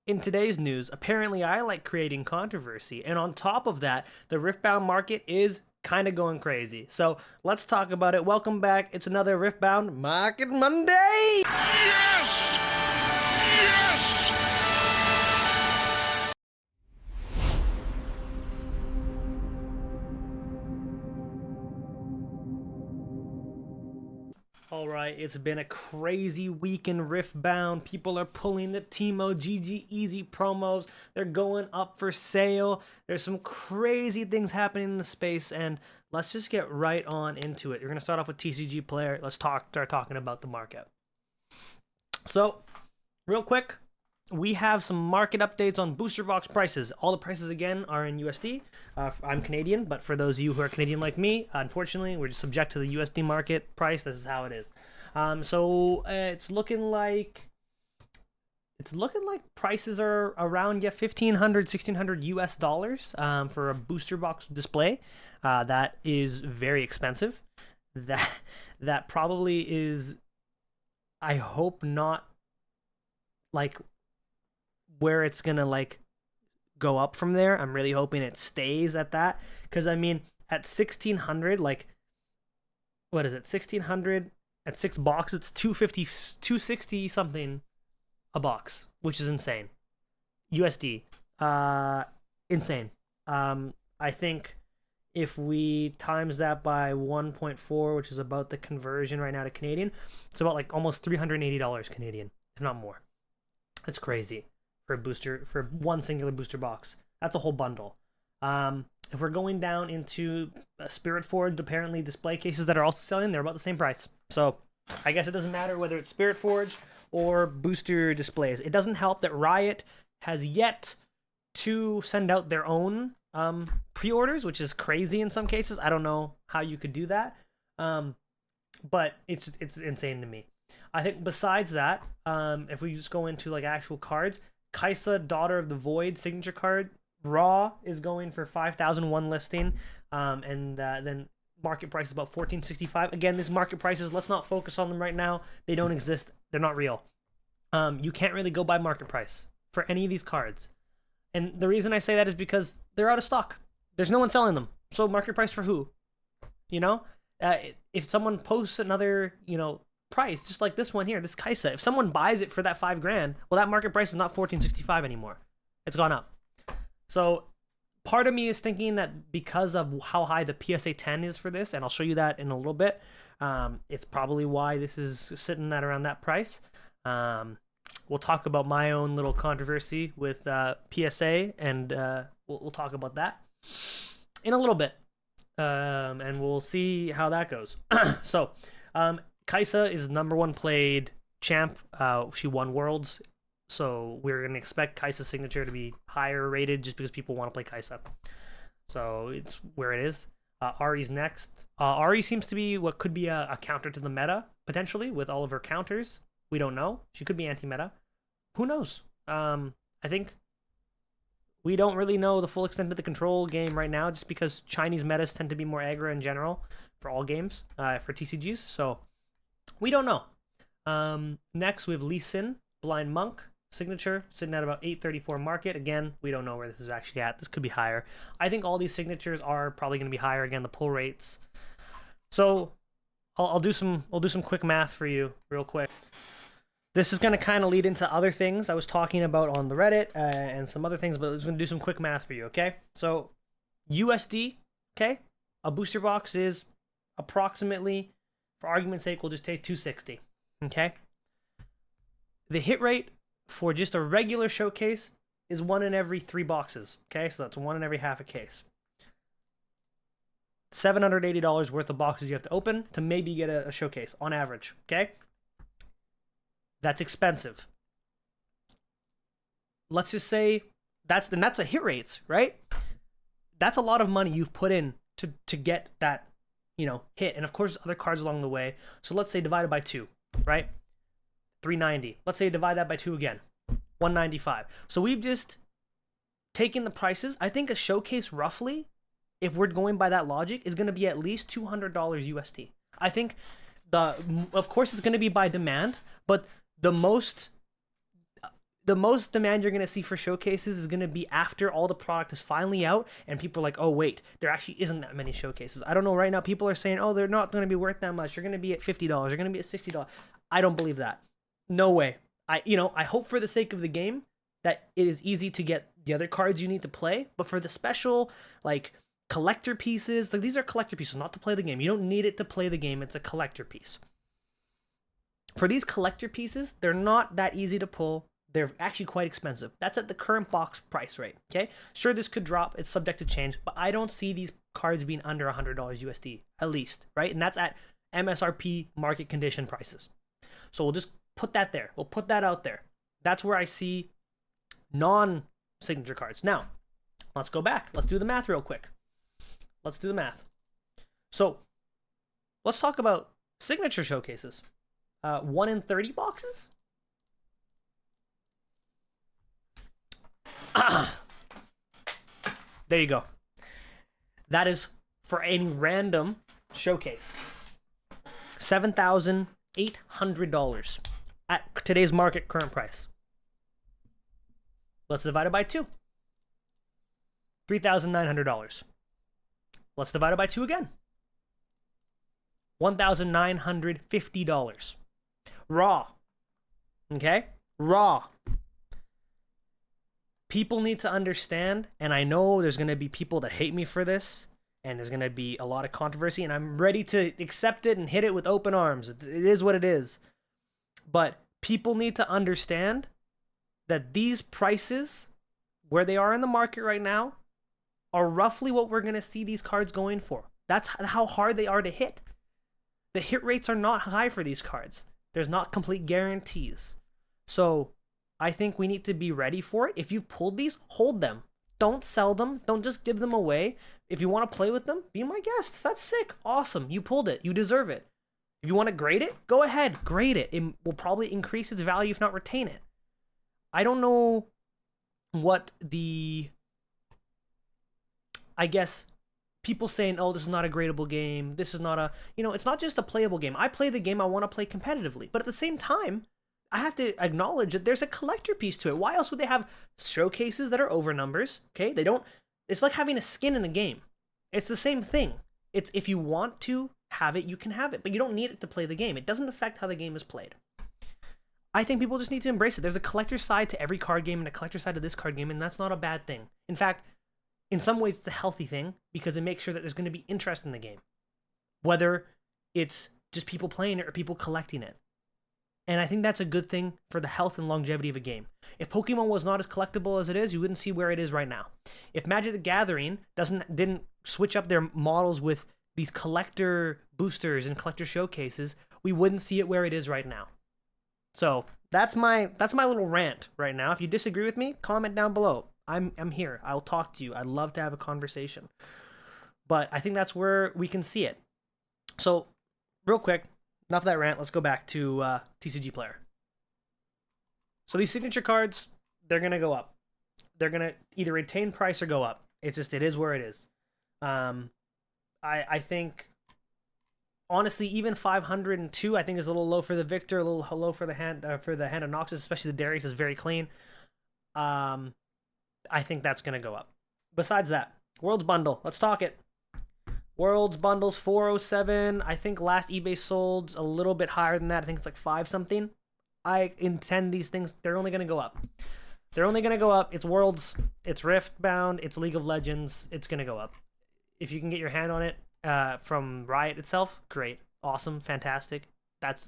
In today's news, apparently I like creating controversy, and on top of that, the Riftbound market is kind of going crazy. So let's talk about it. Welcome back. It's another Riftbound Market Monday! Yes! Yes! Alright, it's been a crazy week in Riftbound. People are pulling the Teemo GG Easy promos. They're going up for sale. There's some crazy things happening in the space, and let's just get right on into it. You're going to start off with TCG Player. Let's start talking about the market. So, real quick, we have some market updates on booster box prices. All the prices, again, are in USD. I'm Canadian, but for those of you who are Canadian like me, unfortunately, we're just subject to the USD market price. This is how it is. It's looking like prices are around 1,500, 1,600 US dollars for a booster box display. That is very expensive. That probably is, I hope not like where it's gonna like go up from there. I'm really hoping it stays at that, because I mean at 1,600, like, what is it, 1,600 at 6 boxes, it's 250, 260 something a box, which is insane. USD, insane. I think if we times that by 1.4, which is about the conversion right now to Canadian, it's about like almost $380 Canadian, if not more. That's crazy for a booster, for one singular booster box. That's a whole bundle. If we're going down into Spirit Forge, apparently display cases that are also selling, they're about the same price. So I guess it doesn't matter whether it's Spirit Forge or booster displays. It doesn't help that Riot has yet to send out their own pre-orders, which is crazy in some cases. I don't know how you could do that, but it's insane to me. I think besides that, if we just go into like actual cards, Kaisa, Daughter of the Void signature card, raw is going for 5,001 listing, and then market price is about 1465. Again, these market prices, let's not focus on them right now. They don't exist. They're not real. You can't really go by market price for any of these cards. And the reason I say that is because they're out of stock. There's no one selling them. So market price for who? You know? If someone posts another, price, just like this one here, this Kaisa, if someone buys it for that $5,000, well, that market price is not 1465 anymore. It's gone up. So part of me is thinking that because of how high the PSA 10 is for this, and I'll show you that in a little bit, it's probably why this is sitting at around that price. We'll talk about my own little controversy with PSA, and we'll talk about that in a little bit, and we'll see how that goes. So Kaisa is #1 played champ. She won Worlds, so we're going to expect Kaisa's signature to be higher rated just because people want to play Kaisa. So it's where it is. Ari's next. Ari seems to be what could be a counter to the meta, potentially, with all of her counters. We don't know. She could be anti-meta. Who knows? I think we don't really know the full extent of the control game right now, just because Chinese metas tend to be more aggro in general for all games, for TCGs. So we don't know. Next, we have Lee Sin, Blind Monk, signature, sitting at about 834 market. Again, we don't know where this is actually at. This could be higher. I think all these signatures are probably going to be higher. Again, the pull rates. So I'll do some quick math for you real quick. This is going to kind of lead into other things I was talking about on the Reddit and some other things, but I'm just going to do some quick math for you, okay? So USD, okay? A booster box is approximately, for argument's sake, we'll just take 260, okay? The hit rate for just a regular showcase is 1 in every 3 boxes, okay? So that's 1 in every half a case. $780 worth of boxes you have to open to maybe get a showcase on average, okay? That's expensive. Let's just say that's a hit rates, right? That's a lot of money you've put in to get that, hit. And of course, other cards along the way. So let's say divided by 2, right? 390. Let's say divide that by 2 again. 195. So we've just taken the prices. I think a showcase roughly, if we're going by that logic, is going to be at least $200 USD. I think of course it's going to be by demand, but the most the most demand you're going to see for showcases is going to be after all the product is finally out and people are like, oh wait, there actually isn't that many showcases. I don't know, right now people are saying, oh, they're not going to be worth that much, they're going to be at $50, they're going to be at $60. I don't believe that. No way. I hope for the sake of the game that it is easy to get the other cards you need to play, but for the special, like, collector pieces, like, these are collector pieces, not to play the game. You don't need it to play the game. It's a collector piece. For these collector pieces, they're not that easy to pull. They're actually quite expensive. That's at the current box price rate, okay? Sure, this could drop. It's subject to change, but I don't see these cards being under $100 USD, at least, right? And that's at MSRP market condition prices. So we'll just put that there. We'll put that out there. That's where I see non-signature cards. Now, let's go back. Let's do the math real quick. Let's do the math. So, let's talk about signature showcases. 1 in 30 boxes? There you go. That is for any random showcase. $7,800 at today's market current price. Let's divide it by 2. $3,900. Let's divide it by 2 again. $1,950. Raw. Okay? Raw. People need to understand, and I know there's going to be people that hate me for this, and there's going to be a lot of controversy, and I'm ready to accept it and hit it with open arms. It is what it is. But people need to understand that these prices, where they are in the market right now, are roughly what we're going to see these cards going for. That's how hard they are to hit. The hit rates are not high for these cards. There's not complete guarantees. So I think we need to be ready for it. If you've pulled these, hold them. Don't sell them. Don't just give them away. If you want to play with them, be my guests. That's sick. Awesome. You pulled it. You deserve it. If you want to grade it, go ahead. Grade it. It will probably increase its value, if not retain it. I don't know what I guess people saying, oh, this is not a gradable game. This is not a, it's not just a playable game. I play the game I want to play competitively. But at the same time, I have to acknowledge that there's a collector piece to it. Why else would they have showcases that are over numbers? Okay, it's like having a skin in a game. It's the same thing. It's, if you want to have it, you can have it, but you don't need it to play the game. It doesn't affect how the game is played. I think people just need to embrace it. There's a collector side to every card game and a collector side to this card game, and that's not a bad thing. In fact, in some ways, it's a healthy thing because it makes sure that there's going to be interest in the game, whether it's just people playing it or people collecting it. And I think that's a good thing for the health and longevity of a game. If Pokemon was not as collectible as it is, you wouldn't see where it is right now. If Magic the Gathering didn't switch up their models with these collector boosters and collector showcases, we wouldn't see it where it is right now. So that's my little rant right now. If you disagree with me, comment down below. I'm here. I'll talk to you. I'd love to have a conversation. But I think that's where we can see it. So, real quick, enough of that rant. Let's go back to TCG Player. So these signature cards, they're going to go up. They're going to either retain price or go up. It's just, it is where it is. I think, honestly, even 502, I think is a little low for the Viktor, a little low for the hand of Noxus, especially the Darius is very clean. I think that's going to go up. Besides that, Worlds Bundle. Let's talk it. Worlds Bundles 407. I think last eBay sold a little bit higher than that. I think it's like 5 something. I intend these things, they're only going to go up. They're only going to go up. It's Worlds, it's Riftbound, it's League of Legends. It's going to go up. If you can get your hand on it from Riot itself, great. Awesome. Fantastic. That's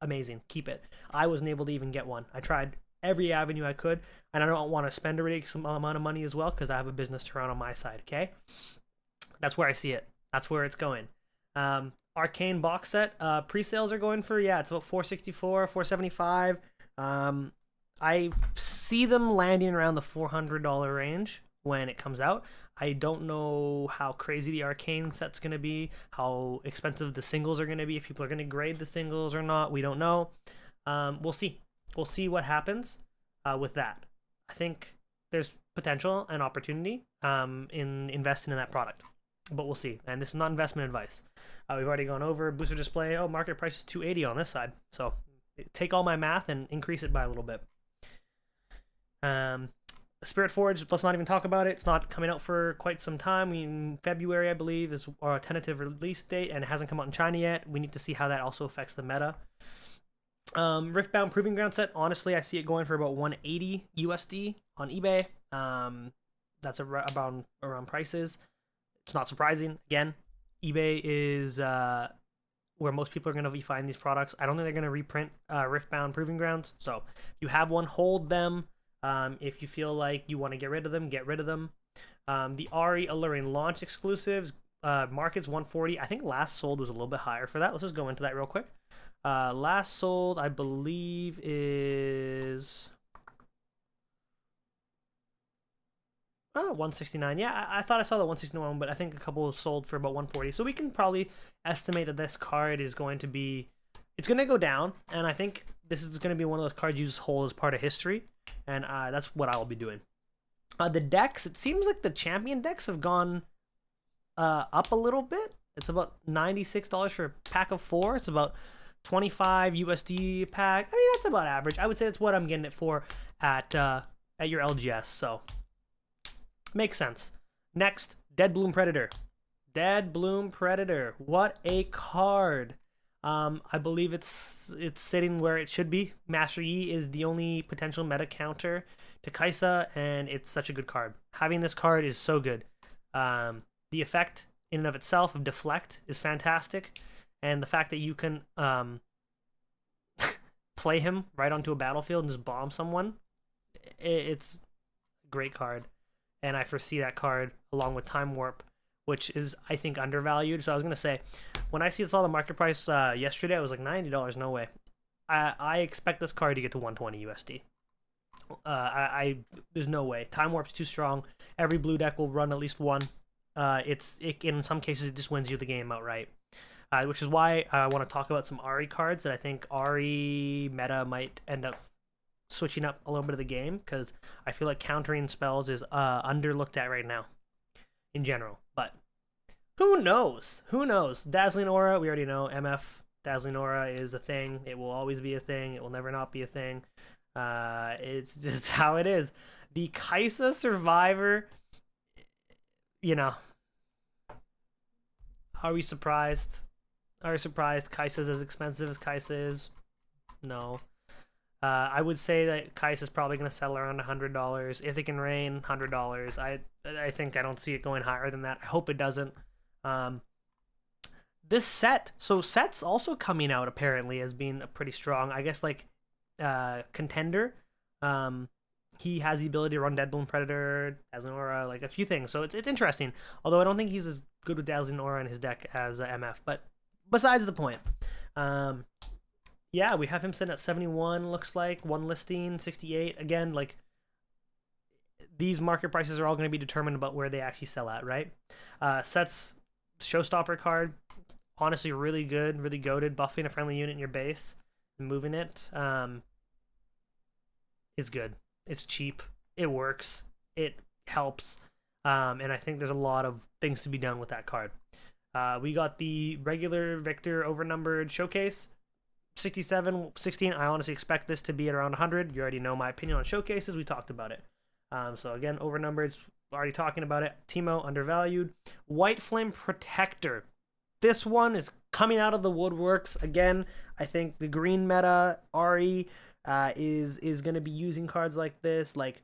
amazing. Keep it. I wasn't able to even get one. I tried every avenue I could, and I don't want to spend a ridiculous amount of money as well because I have a business to run on my side, okay? That's where I see it. That's where it's going. Arcane box set pre-sales are going for, it's about $464, $475. I see them landing around the $400 range when it comes out. I don't know how crazy the Arcane set's going to be, how expensive the singles are going to be, if people are going to grade the singles or not. We don't know. We'll see. We'll see what happens with that. I think there's potential and opportunity in investing in that product. But we'll see. And this is not investment advice. We've already gone over booster display. Oh, market price is $280 on this side. So take all my math and increase it by a little bit. Spirit Forge, let's not even talk about it. It's not coming out for quite some time. In February, I believe, is our tentative release date, and it hasn't come out in China yet. We need to see how that also affects the meta. Riftbound Proving Ground set, honestly, I see it going for about 180 USD on eBay. That's around prices. It's not surprising. Again, eBay is where most people are going to be finding these products. I don't think they're going to reprint Riftbound Proving Grounds. So if you have one, hold them. If you feel like you want to get rid of them, get rid of them. The Ari Alluring launch exclusives, markets 140. I think last sold was a little bit higher for that. Let's just go into that real quick. Last sold, I believe, is 169. Yeah, I thought I saw the 161, but I think a couple sold for about 140. So we can probably estimate that this card is going to be, it's going to go down, and I think this is going to be one of those cards you just hold as part of history, and that's what I will be doing. The decks, it seems like the champion decks have gone up a little bit. It's about $96 for a pack of 4. It's about 25 USD a pack. I mean, that's about average. I would say that's what I'm getting it for at your LGS. So makes sense. Next, Dead Bloom Predator. Dead Bloom Predator. What a card. I believe it's sitting where it should be. Master Yi is the only potential meta counter to Kaisa, and it's such a good card. Having this card is so good. The effect in and of itself of Deflect is fantastic, and the fact that you can play him right onto a battlefield and just bomb someone, it's a great card. And I foresee that card along with Time Warp, which is, I think, undervalued. So I was going to say, when I saw the market price yesterday, I was like, $90, no way. I expect this card to get to 120 USD. There's no way. Time Warp's too strong. Every blue deck will run at least one. In some cases, it just wins you the game outright. Which is why I want to talk about some Ari cards that I think Ari meta might end up switching up a little bit of the game, because I feel like countering spells is underlooked at right now in general. But who knows? Who knows? Dazzling Aura, we already know. MF Dazzling Aura is a thing. It will always be a thing. It will never not be a thing. It's just how it is. The Kaisa Survivor, are we surprised? Are we surprised Kaisa's as expensive as Kaisa is? No. I would say that Kaisa is probably going to settle around $100. Ithic and Rain, $100. I think I don't see it going higher than that. I hope it doesn't. This set, so sets also coming out apparently as being pretty strong. I guess like Contender, he has the ability to run Dead Bloom Predator, Dazzling Aura, like a few things. So it's interesting. Although I don't think he's as good with Dazzling Aura in his deck as MF. But besides the point. Yeah, we have him sitting at 71, looks like. One listing, 68. Again, like, these market prices are all going to be determined about where they actually sell at, right? Sets, Showstopper card, honestly really good, really goated. Buffing a friendly unit in your base and moving it is good. It's cheap. It works. It helps. And I think there's a lot of things to be done with that card. We got the regular Viktor Overnumbered Showcase. 67, 16. I honestly expect this to be at around 100. You already know my opinion on showcases. We talked about it. So again, overnumbered. Already talking about it. Teemo, undervalued. White Flame Protector. This one is coming out of the woodworks. Again, I think the green meta, Ari, is going to be using cards like this. Like,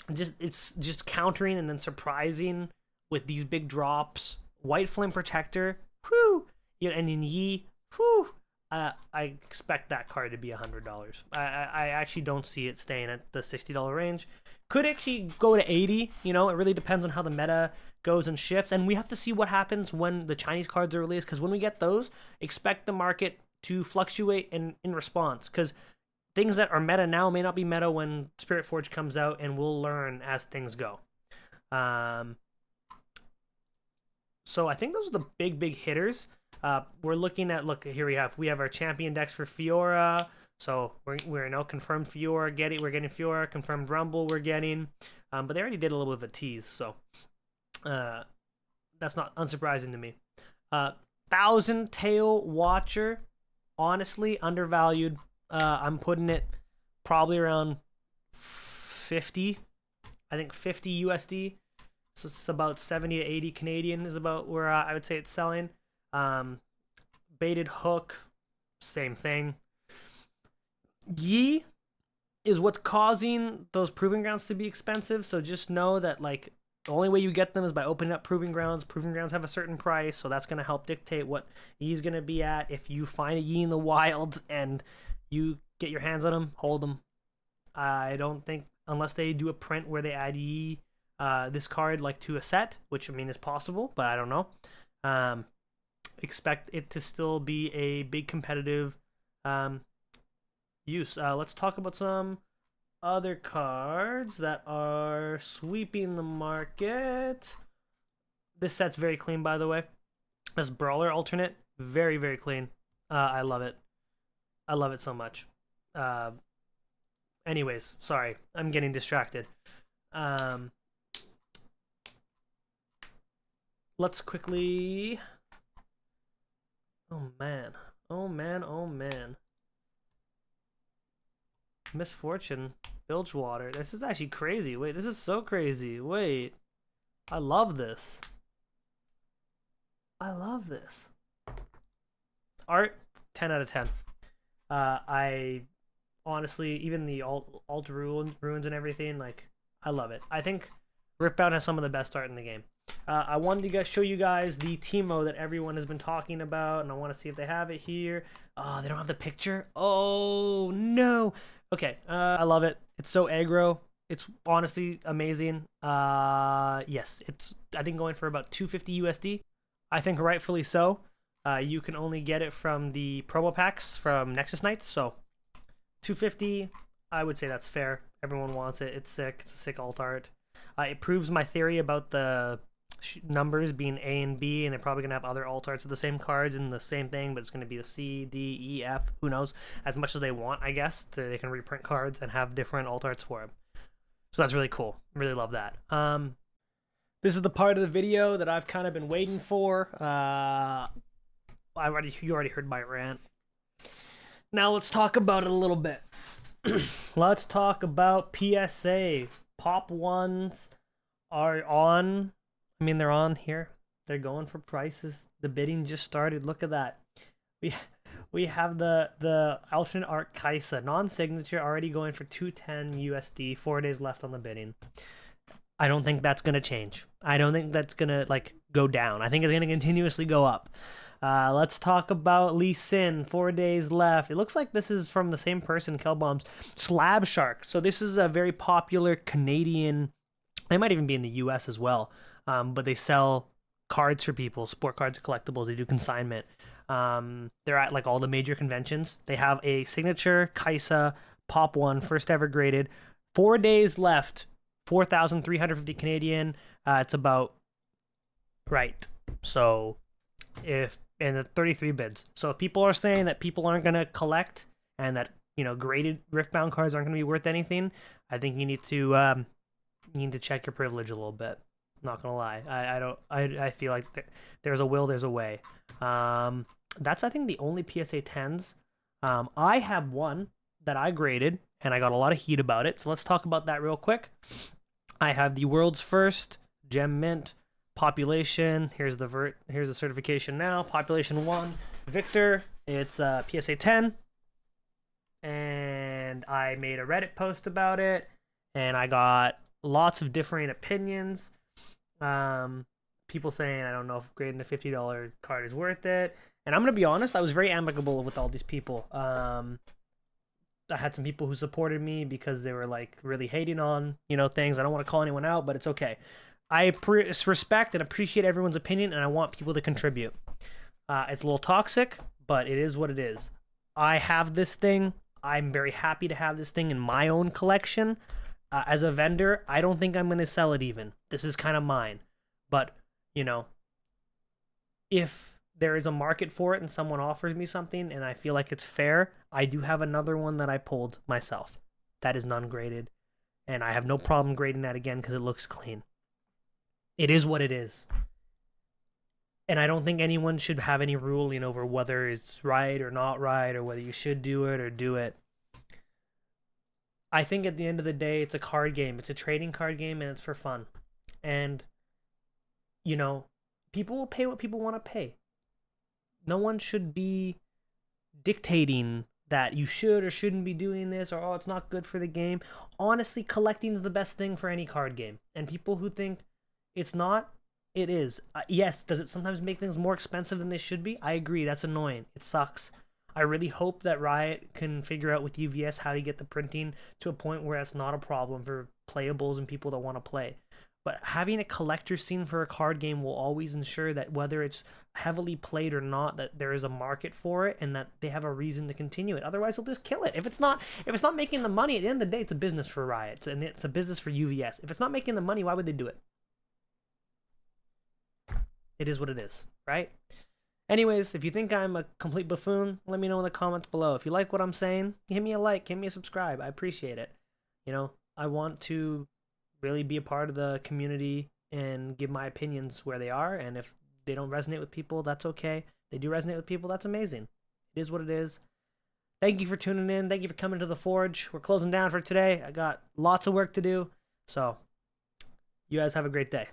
it's just countering and then surprising with these big drops. White Flame Protector. Whew. And in Yi. Whew. I expect that card to be $100. I actually don't see it staying at the $60 range. Could actually go to 80. It really depends on how the meta goes and shifts. And we have to see what happens when the Chinese cards are released, because when we get those, expect the market to fluctuate in response. Because things that are meta now may not be meta when Spirit Forge comes out, and we'll learn as things go. So I think those are the big hitters. We're looking at, here we have our champion decks for Fiora. So we're now confirmed Fiora we're getting Fiora, confirmed Rumble we're getting. But they already did a little bit of a tease, so that's not unsurprising to me. Thousand Tail Watcher, honestly undervalued. I'm putting it probably around 50. I think 50 USD. So it's about 70 to 80 Canadian is about where I would say it's selling. Baited hook, same thing. Yi is what's causing those proving grounds to be expensive. So just know that like the only way you get them is by opening up proving grounds. Proving grounds have a certain price, so that's going to help dictate what Yi's going to be at. If you find a Yi in the wild and you get your hands on them, hold them. I don't think, unless they do a print where they add Yi, this card like to a set, which I mean is possible, but I don't know. Expect it to still be a big competitive use. Let's talk about some other cards that are sweeping the market. This set's very clean, by the way. This Brawler alternate, very, very clean. I love it. I love it so much. Anyways, sorry, I'm getting distracted. Let's quickly... Oh, man. Oh, man. Oh, man. Misfortune. Bilgewater. This is actually crazy. Wait, this is so crazy. Wait. I love this. I love this. Art, 10 out of 10. I honestly, even the alt ruins and everything, like, I love it. I think Riftbound has some of the best art in the game. I wanted to show you guys the Teemo that everyone has been talking about, and I want to see if they have it here. Oh, they don't have the picture? Oh, no. Okay, I love it. It's so aggro. It's honestly amazing. Yes, it's, I think, going for about 250 USD. I think rightfully so. You can only get it from the promo packs from Nexus Knights, so 250, I would say that's fair. Everyone wants it. It's sick. It's a sick alt art. It proves my theory about the numbers being A and B, and they're probably going to have other alt arts of the same cards in the same thing, but it's going to be the C, D, E, F, who knows, as much as they want, I guess. They can reprint cards and have different alt arts for them. So that's really cool. Really love that. This is the part of the video that I've kind of been waiting for. You already heard my rant. Now let's talk about it a little bit. Let's talk about PSA. Pop ones are on. I mean, they're on here. They're going for prices. The bidding just started. Look at that. We have the alternate art Kaisa non-signature already going for 210 USD. 4 days left on the bidding. I don't think that's gonna change. I don't think that's gonna like go down. I think it's gonna continuously go up. Let's talk about Lee Sin. 4 days left. It looks like this is from the same person, Kelbomb's Slab Shark. So this is a very popular Canadian. They might even be in the US as well. But they sell cards for people, sport cards, collectibles. They do consignment. They're at like all the major conventions. They have a signature Kaisa Pop 1, first ever graded. 4 days left. 4,350 Canadian. It's about right. So if and the 33 bids. So if people are saying that people aren't gonna collect and that, you know, graded Riftbound cards aren't gonna be worth anything, I think you need to check your privilege a little bit. Not gonna lie. I feel like there's a will, there's a way. That's I think the only PSA 10s. I have one that I graded and I got a lot of heat about it. So let's talk about that real quick. I have the world's first gem mint population. Here's the certification now. Population 1, Viktor. It's PSA 10. And I made a Reddit post about it, and I got lots of differing opinions. People saying I don't know if grading a $50 card is worth it. And I'm gonna be honest, I was very amicable with all these people. I had some people who supported me because they were like really hating on, you know, things. I don't want to call anyone out, but it's okay. I respect and appreciate everyone's opinion, and I want people to contribute. It's a little toxic, but it is what it is. I have this thing. I'm very happy to have this thing in my own collection. As a vendor, I don't think I'm going to sell it even. This is kind of mine. But, you know, if there is a market for it and someone offers me something and I feel like it's fair, I do have another one that I pulled myself. That is non-graded. And I have no problem grading that again because it looks clean. It is what it is. And I don't think anyone should have any ruling over whether it's right or not right or whether you should do it or do it. I think at the end of the day, it's a card game. It's a trading card game, and it's for fun. And you know, people will pay what people want to pay. No one should be dictating that you should or shouldn't be doing this, or oh, it's not good for the game. Honestly, collecting is the best thing for any card game. And people who think it's not, it is. Yes, does it sometimes make things more expensive than they should be? I agree. That's annoying. It sucks. I really hope that Riot can figure out with UVS how to get the printing to a point where it's not a problem for playables and people that want to play. But having a collector scene for a card game will always ensure that whether it's heavily played or not, that there is a market for it and that they have a reason to continue it. Otherwise, they'll just kill it. If it's not making the money, at the end of the day, it's a business for Riot and it's a business for UVS. If it's not making the money, why would they do it? It is what it is, right? Anyways, if you think I'm a complete buffoon, let me know in the comments below. If you like what I'm saying, give me a like, give me a subscribe. I appreciate it. You know, I want to really be a part of the community and give my opinions where they are. And if they don't resonate with people, that's okay. If they do resonate with people, that's amazing. It is what it is. Thank you for tuning in. Thank you for coming to the Forge. We're closing down for today. I got lots of work to do. So, you guys have a great day.